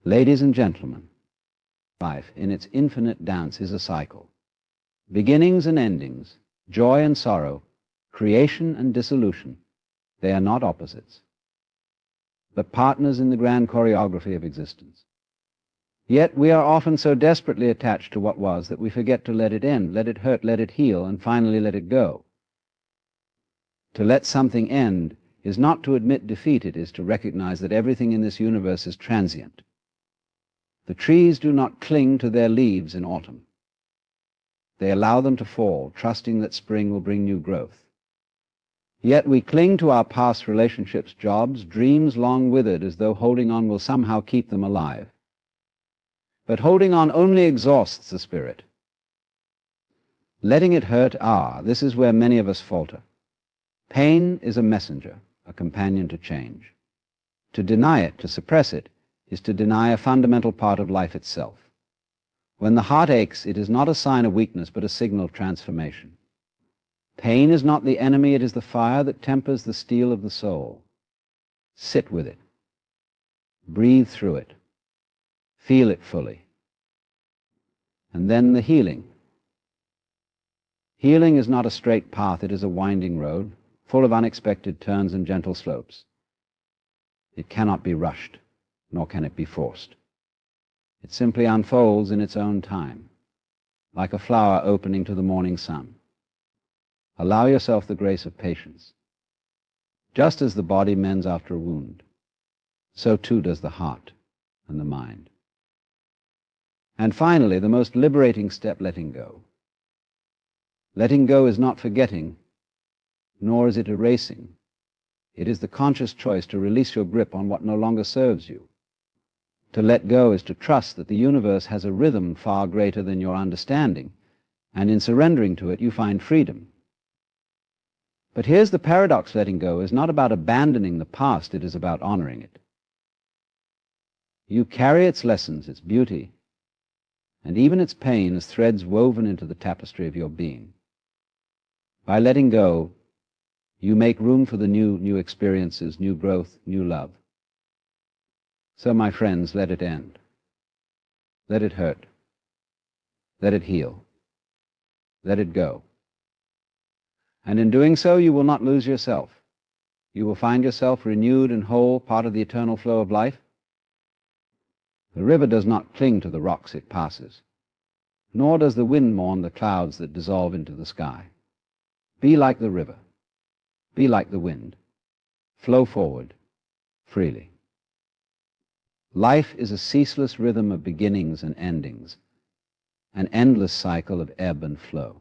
Ladies and gentlemen, life in its infinite dance is a cycle. Beginnings and endings, joy and sorrow, creation and dissolution, they are not opposites, but partners in the grand choreography of existence. Yet we are often so desperately attached to what was that we forget to let it end, let it hurt, let it heal, and finally let it go. To let something end is not to admit defeat, it is to recognize that everything in this universe is transient. The trees do not cling to their leaves in autumn. They allow them to fall, trusting that spring will bring new growth. Yet we cling to our past relationships, jobs, dreams long withered, as though holding on will somehow keep them alive. But holding on only exhausts the spirit. Letting it hurt, this is where many of us falter. Pain is a messenger, a companion to change. To deny it, to suppress it, is to deny a fundamental part of life itself. When the heart aches, it is not a sign of weakness, but a signal of transformation. Pain is not the enemy, it is the fire that tempers the steel of the soul. Sit with it. Breathe through it. Feel it fully. And then the healing. Healing is not a straight path, it is a winding road, full of unexpected turns and gentle slopes. It cannot be rushed, nor can it be forced. It simply unfolds in its own time, like a flower opening to the morning sun. Allow yourself the grace of patience. Just as the body mends after a wound, so too does the heart and the mind. And finally, the most liberating step, letting go. Letting go is not forgetting, nor is it erasing. It is the conscious choice to release your grip on what no longer serves you. To let go is to trust that the universe has a rhythm far greater than your understanding, and in surrendering to it, you find freedom. But here's the paradox: letting go is not about abandoning the past, it is about honoring it. You carry its lessons, its beauty, and even its pain as threads woven into the tapestry of your being. By letting go, you make room for the new experiences, new growth, new love. So, my friends, let it end. Let it hurt. Let it heal. Let it go. And in doing so, you will not lose yourself. You will find yourself renewed and whole, part of the eternal flow of life. The river does not cling to the rocks it passes, nor does the wind mourn the clouds that dissolve into the sky. Be like the river. Be like the wind. Flow forward freely. Life is a ceaseless rhythm of beginnings and endings, an endless cycle of ebb and flow.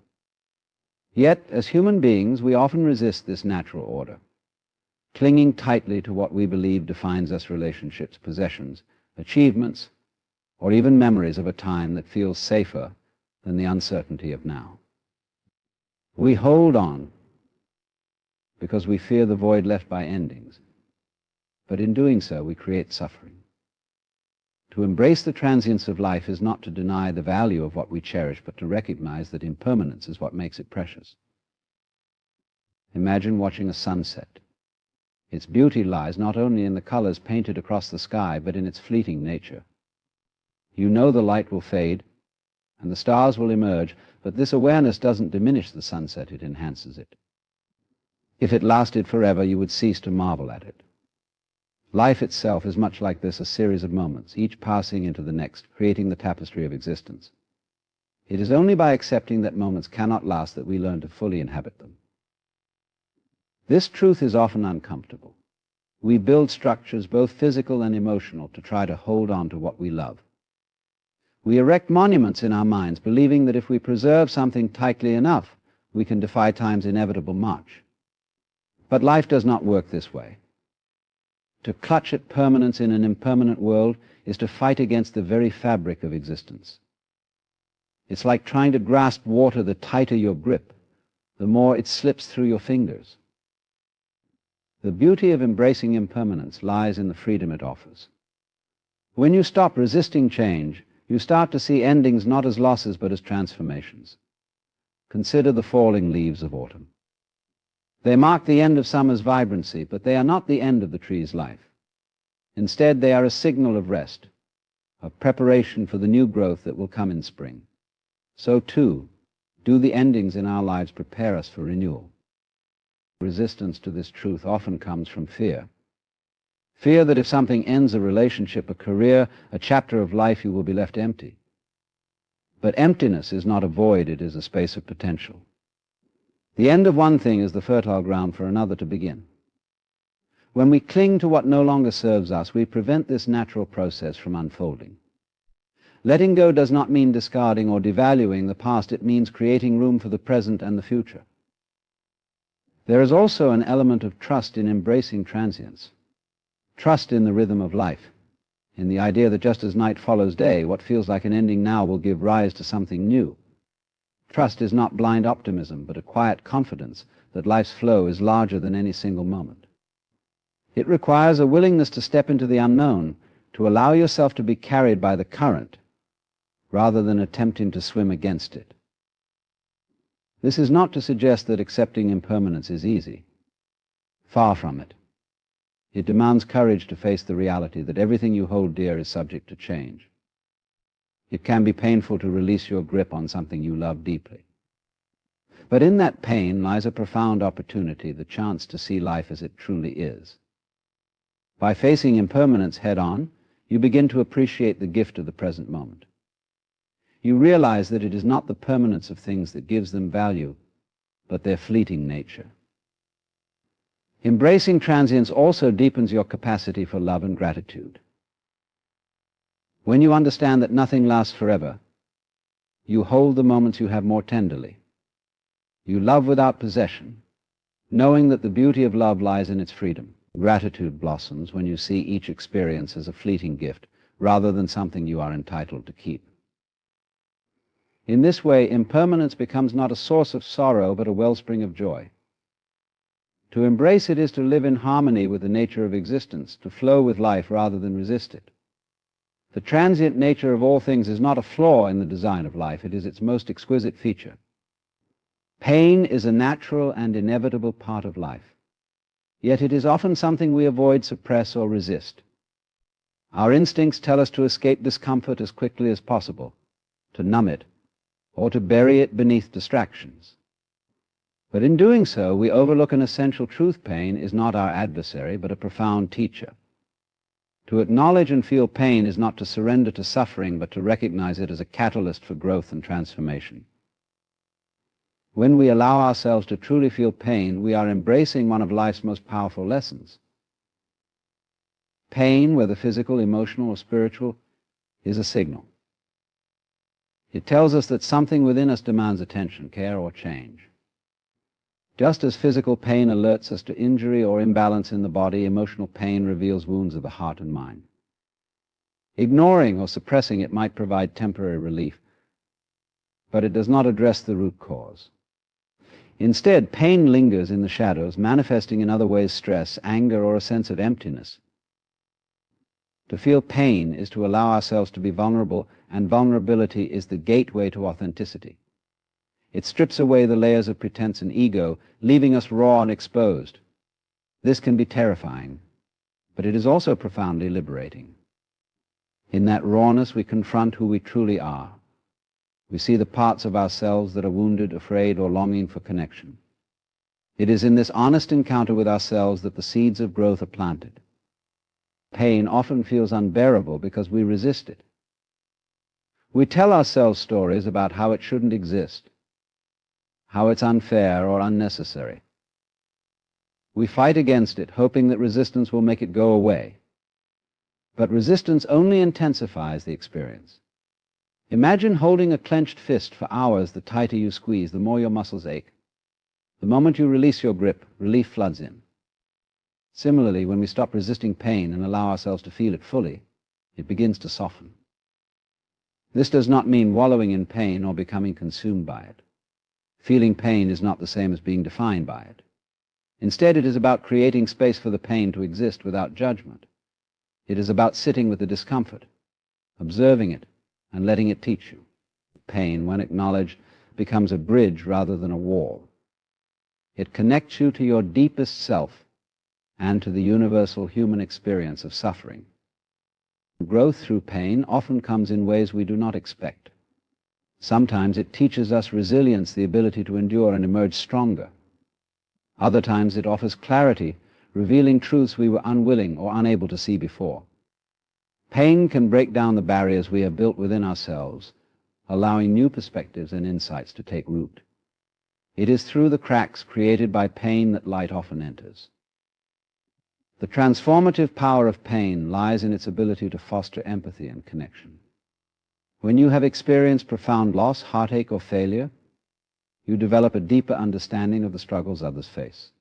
Yet, as human beings, we often resist this natural order, clinging tightly to what we believe defines us: relationships, possessions, achievements, or even memories of a time that feels safer than the uncertainty of now. We hold on because we fear the void left by endings, but in doing so we create suffering. To embrace the transience of life is not to deny the value of what we cherish, but to recognize that impermanence is what makes it precious. Imagine watching a sunset. Its beauty lies not only in the colors painted across the sky, but in its fleeting nature. You know the light will fade, and the stars will emerge, but this awareness doesn't diminish the sunset, it enhances it. If it lasted forever, you would cease to marvel at it. Life itself is much like this, a series of moments, each passing into the next, creating the tapestry of existence. It is only by accepting that moments cannot last that we learn to fully inhabit them. This truth is often uncomfortable. We build structures, both physical and emotional, to try to hold on to what we love. We erect monuments in our minds, believing that if we preserve something tightly enough, we can defy time's inevitable march. But life does not work this way. To clutch at permanence in an impermanent world is to fight against the very fabric of existence. It's like trying to grasp water. The tighter your grip, the more it slips through your fingers. The beauty of embracing impermanence lies in the freedom it offers. When you stop resisting change, you start to see endings not as losses but as transformations. Consider the falling leaves of autumn. They mark the end of summer's vibrancy, but they are not the end of the tree's life. Instead, they are a signal of rest, of preparation for the new growth that will come in spring, so too do the endings in our lives prepare us for renewal. Resistance to this truth often comes from fear. Fear that if something ends a relationship, a career, a chapter of life, you will be left empty. But emptiness is not a void, it is a space of potential. The end of one thing is the fertile ground for another to begin. When we cling to what no longer serves us, we prevent this natural process from unfolding. Letting go does not mean discarding or devaluing the past, it means creating room for the present and the future. There is also an element of trust in embracing transience. Trust in the rhythm of life, in the idea that just as night follows day, what feels like an ending now will give rise to something new. Trust is not blind optimism, but a quiet confidence that life's flow is larger than any single moment. It requires a willingness to step into the unknown, to allow yourself to be carried by the current, rather than attempting to swim against it. This is not to suggest that accepting impermanence is easy. Far from it. It demands courage to face the reality that everything you hold dear is subject to change. It can be painful to release your grip on something you love deeply. But in that pain lies a profound opportunity, the chance to see life as it truly is. By facing impermanence head-on, you begin to appreciate the gift of the present moment. You realize that it is not the permanence of things that gives them value, but their fleeting nature. Embracing transience also deepens your capacity for love and gratitude. When you understand that nothing lasts forever, you hold the moments you have more tenderly. You love without possession, knowing that the beauty of love lies in its freedom. Gratitude blossoms when you see each experience as a fleeting gift, rather than something you are entitled to keep. In this way, impermanence becomes not a source of sorrow, but a wellspring of joy. To embrace it is to live in harmony with the nature of existence, to flow with life rather than resist it. The transient nature of all things is not a flaw in the design of life, it is its most exquisite feature. Pain is a natural and inevitable part of life, yet it is often something we avoid, suppress, or resist. Our instincts tell us to escape discomfort as quickly as possible, to numb it, or to bury it beneath distractions. But in doing so, we overlook an essential truth. Pain is not our adversary, but a profound teacher. To acknowledge and feel pain is not to surrender to suffering, but to recognize it as a catalyst for growth and transformation. When we allow ourselves to truly feel pain, we are embracing one of life's most powerful lessons. Pain, whether physical, emotional, or spiritual, is a signal. It tells us that something within us demands attention, care, or change. Just as physical pain alerts us to injury or imbalance in the body, emotional pain reveals wounds of the heart and mind. Ignoring or suppressing it might provide temporary relief, but it does not address the root cause. Instead, pain lingers in the shadows, manifesting in other ways stress, anger, or a sense of emptiness. To feel pain is to allow ourselves to be vulnerable, and vulnerability is the gateway to authenticity. It strips away the layers of pretense and ego, leaving us raw and exposed. This can be terrifying, but it is also profoundly liberating. In that rawness, we confront who we truly are. We see the parts of ourselves that are wounded, afraid, or longing for connection. It is in this honest encounter with ourselves that the seeds of growth are planted. Pain often feels unbearable because we resist it. We tell ourselves stories about how it shouldn't exist, how it's unfair or unnecessary. We fight against it, hoping that resistance will make it go away. But resistance only intensifies the experience. Imagine holding a clenched fist for hours. The tighter you squeeze, the more your muscles ache. The moment you release your grip, relief floods in. Similarly, when we stop resisting pain and allow ourselves to feel it fully, it begins to soften. This does not mean wallowing in pain or becoming consumed by it. Feeling pain is not the same as being defined by it. Instead, it is about creating space for the pain to exist without judgment. It is about sitting with the discomfort, observing it, and letting it teach you. Pain, when acknowledged, becomes a bridge rather than a wall. It connects you to your deepest self and to the universal human experience of suffering. Growth through pain often comes in ways we do not expect. Sometimes it teaches us resilience, the ability to endure and emerge stronger. Other times it offers clarity, revealing truths we were unwilling or unable to see before. Pain can break down the barriers we have built within ourselves, allowing new perspectives and insights to take root. It is through the cracks created by pain that light often enters. The transformative power of pain lies in its ability to foster empathy and connection. When you have experienced profound loss, heartache, or failure, you develop a deeper understanding of the struggles others face.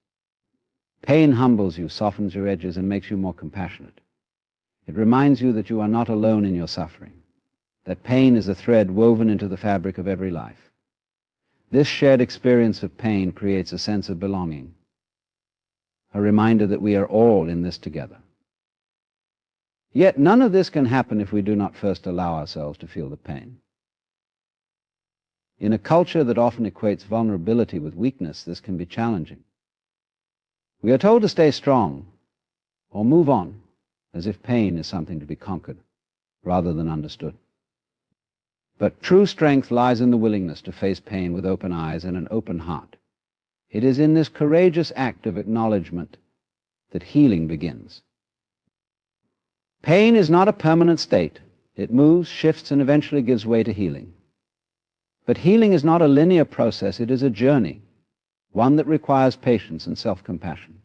Pain humbles you, softens your edges, and makes you more compassionate. It reminds you that you are not alone in your suffering, that pain is a thread woven into the fabric of every life. This shared experience of pain creates a sense of belonging, a reminder that we are all in this together. Yet none of this can happen if we do not first allow ourselves to feel the pain. In a culture that often equates vulnerability with weakness, this can be challenging. We are told to stay strong or move on, as if pain is something to be conquered rather than understood. But true strength lies in the willingness to face pain with open eyes and an open heart. It is in this courageous act of acknowledgement that healing begins. Pain is not a permanent state. It moves, shifts, and eventually gives way to healing. But healing is not a linear process. It is a journey, one that requires patience and self-compassion.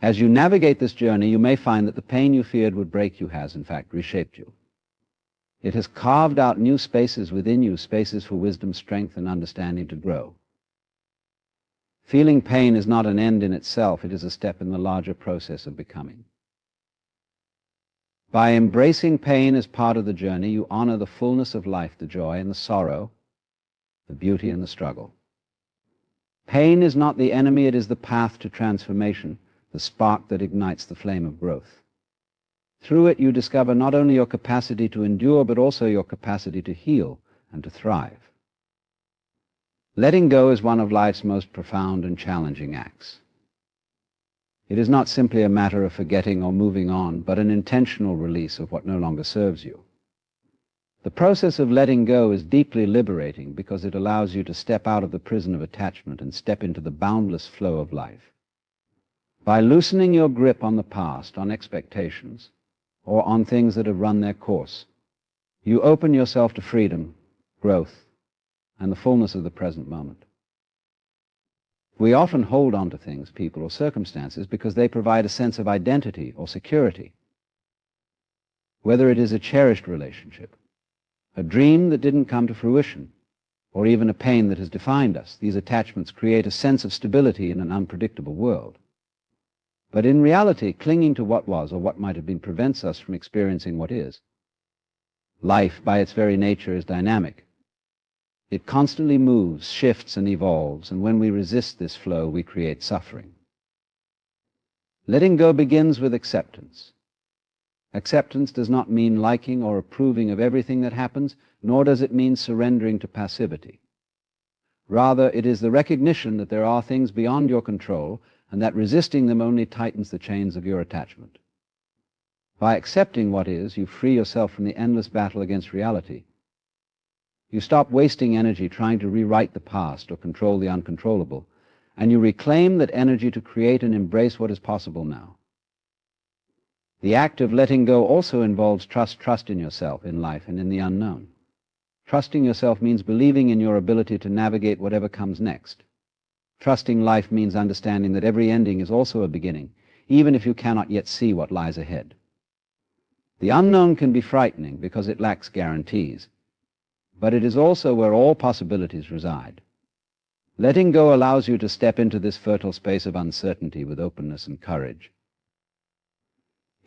As you navigate this journey, you may find that the pain you feared would break you has, in fact, reshaped you. It has carved out new spaces within you, spaces for wisdom, strength, and understanding to grow. Feeling pain is not an end in itself. It is a step in the larger process of becoming. By embracing pain as part of the journey, you honor the fullness of life, the joy and the sorrow, the beauty and the struggle. Pain is not the enemy. It is the path to transformation, the spark that ignites the flame of growth. Through it, you discover not only your capacity to endure, but also your capacity to heal and to thrive. Letting go is one of life's most profound and challenging acts. It is not simply a matter of forgetting or moving on, but an intentional release of what no longer serves you. The process of letting go is deeply liberating because it allows you to step out of the prison of attachment and step into the boundless flow of life. By loosening your grip on the past, on expectations, or on things that have run their course, you open yourself to freedom, growth, and the fullness of the present moment. We often hold on to things, people, or circumstances because they provide a sense of identity or security. Whether it is a cherished relationship, a dream that didn't come to fruition, or even a pain that has defined us, these attachments create a sense of stability in an unpredictable world. But in reality, clinging to what was or what might have been prevents us from experiencing what is. Life, by its very nature, is dynamic. It constantly moves, shifts, and evolves, and when we resist this flow, we create suffering. Letting go begins with acceptance. Acceptance does not mean liking or approving of everything that happens, nor does it mean surrendering to passivity. Rather, it is the recognition that there are things beyond your control, and that resisting them only tightens the chains of your attachment. By accepting what is, you free yourself from the endless battle against reality. You stop wasting energy trying to rewrite the past or control the uncontrollable, and you reclaim that energy to create and embrace what is possible now. The act of letting go also involves trust in yourself, in life, and in the unknown. Trusting yourself means believing in your ability to navigate whatever comes next. Trusting life means understanding that every ending is also a beginning, even if you cannot yet see what lies ahead. The unknown can be frightening because it lacks guarantees, but it is also where all possibilities reside. Letting go allows you to step into this fertile space of uncertainty with openness and courage.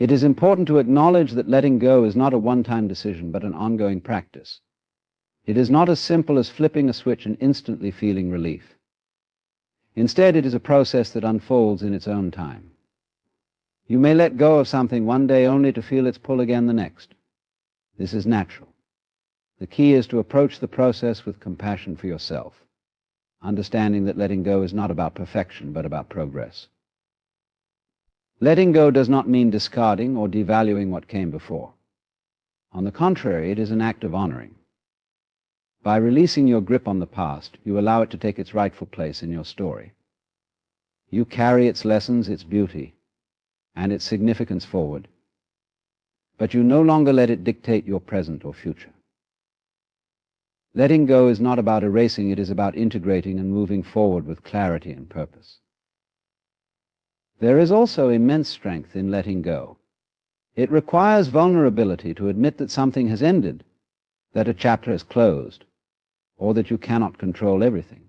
It is important to acknowledge that letting go is not a one-time decision, but an ongoing practice. It is not as simple as flipping a switch and instantly feeling relief. Instead, it is a process that unfolds in its own time. You may let go of something one day only to feel its pull again the next. This is natural. The key is to approach the process with compassion for yourself, understanding that letting go is not about perfection, but about progress. Letting go does not mean discarding or devaluing what came before. On the contrary, it is an act of honoring. By releasing your grip on the past, you allow it to take its rightful place in your story. You carry its lessons, its beauty, and its significance forward, but you no longer let it dictate your present or future. Letting go is not about erasing, it is about integrating and moving forward with clarity and purpose. There is also immense strength in letting go. It requires vulnerability to admit that something has ended, that a chapter has closed, or that you cannot control everything.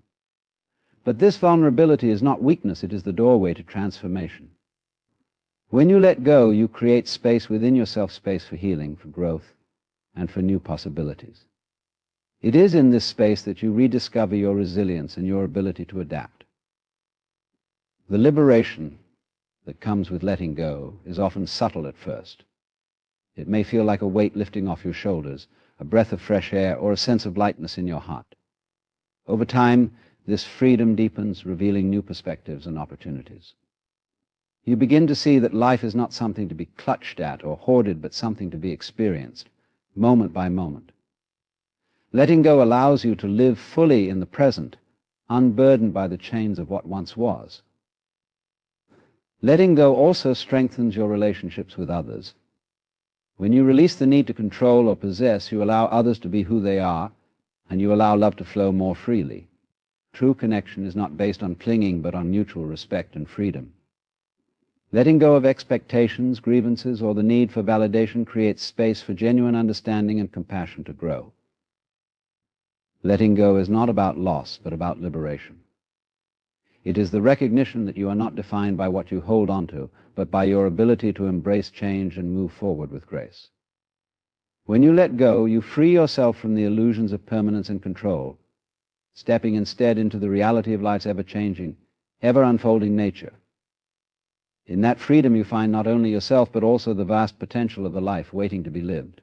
But this vulnerability is not weakness, it is the doorway to transformation. When you let go, you create space within yourself, space for healing, for growth, and for new possibilities. It is in this space that you rediscover your resilience and your ability to adapt. The liberation that comes with letting go is often subtle at first. It may feel like a weight lifting off your shoulders, a breath of fresh air, or a sense of lightness in your heart. Over time, this freedom deepens, revealing new perspectives and opportunities. You begin to see that life is not something to be clutched at or hoarded, but something to be experienced, moment by moment. Letting go allows you to live fully in the present, unburdened by the chains of what once was. Letting go also strengthens your relationships with others. When you release the need to control or possess, you allow others to be who they are, and you allow love to flow more freely. True connection is not based on clinging, but on mutual respect and freedom. Letting go of expectations, grievances, or the need for validation creates space for genuine understanding and compassion to grow. Letting go is not about loss, but about liberation. It is the recognition that you are not defined by what you hold on to, but by your ability to embrace change and move forward with grace. When you let go, you free yourself from the illusions of permanence and control, stepping instead into the reality of life's ever-changing, ever-unfolding nature. In that freedom you find not only yourself, but also the vast potential of a life waiting to be lived.